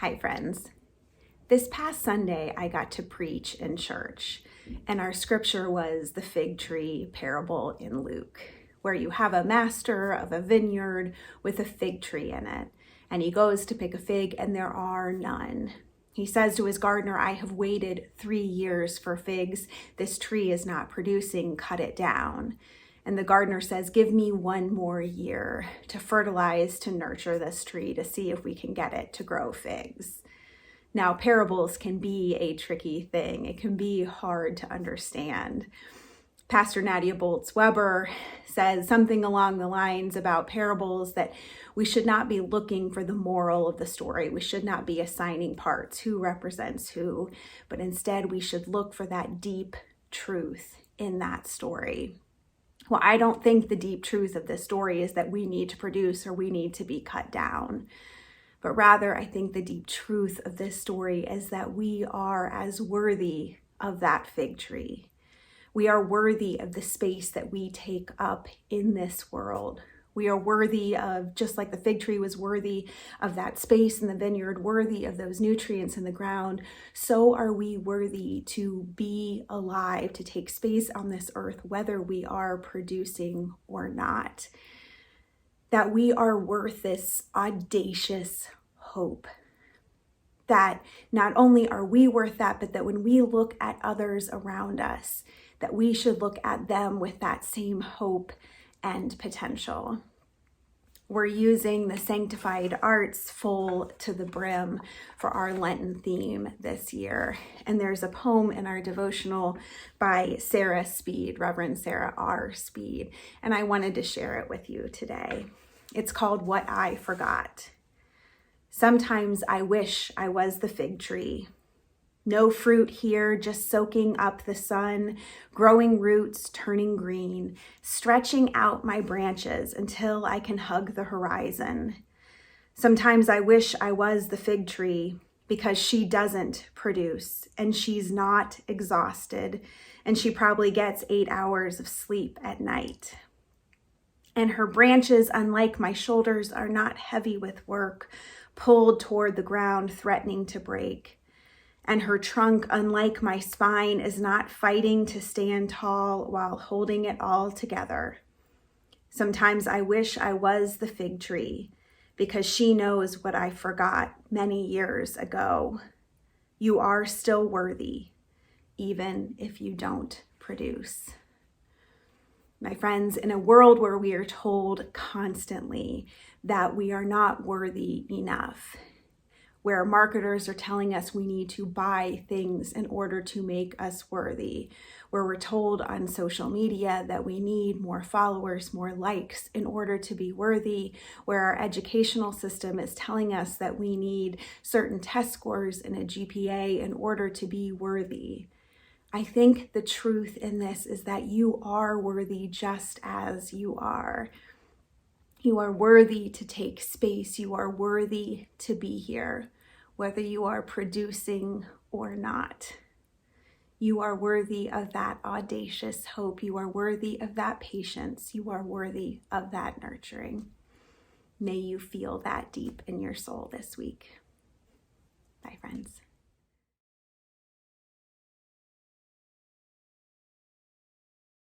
Hi, friends. This past Sunday, I got to preach in church, and our scripture was the fig tree parable in Luke, where you have a master of a vineyard with a fig tree in it, and he goes to pick a fig, and there are none. He says to his gardener, "I have waited 3 years for figs. This tree is not producing. Cut it down." And the gardener says, "Give me 1 more year to fertilize, to nurture this tree, to see if we can get it to grow figs." Now, parables can be a tricky thing. It can be hard to understand. Pastor Nadia Boltz-Weber says something along the lines about parables that we should not be looking for the moral of the story. We should not be assigning parts, who represents who, but instead we should look for that deep truth in that story. Well, I don't think the deep truth of this story is that we need to produce or we need to be cut down. But rather, I think the deep truth of this story is that we are as worthy of that fig tree. We are worthy of the space that we take up in this world. We are worthy of, just like the fig tree was worthy of that space in the vineyard, worthy of those nutrients in the ground, so are we worthy to be alive, to take space on this earth, whether we are producing or not. That we are worth this audacious hope. That not only are we worth that, but that when we look at others around us, that we should look at them with that same hope and potential. We're using the sanctified arts full to the brim for our Lenten theme this year. And there's a poem in our devotional by Sarah Speed, Reverend Sarah R. Speed, and I wanted to share it with you today. It's called "What I Forgot." Sometimes I wish I was the fig tree. No fruit here, just soaking up the sun, growing roots, turning green, stretching out my branches until I can hug the horizon. Sometimes I wish I was the fig tree because she doesn't produce and she's not exhausted and she probably gets 8 hours of sleep at night. And her branches, unlike my shoulders, are not heavy with work, pulled toward the ground, threatening to break. And her trunk, unlike my spine, is not fighting to stand tall while holding it all together. Sometimes I wish I was the fig tree because she knows what I forgot many years ago. You are still worthy, even if you don't produce. My friends, in a world where we are told constantly that we are not worthy enough, where marketers are telling us we need to buy things in order to make us worthy, where we're told on social media that we need more followers, more likes in order to be worthy, where our educational system is telling us that we need certain test scores and a GPA in order to be worthy. I think the truth in this is that you are worthy just as you are. You are worthy to take space. You are worthy to be here, whether you are producing or not. You are worthy of that audacious hope. You are worthy of that patience. You are worthy of that nurturing. May you feel that deep in your soul this week. Bye, friends.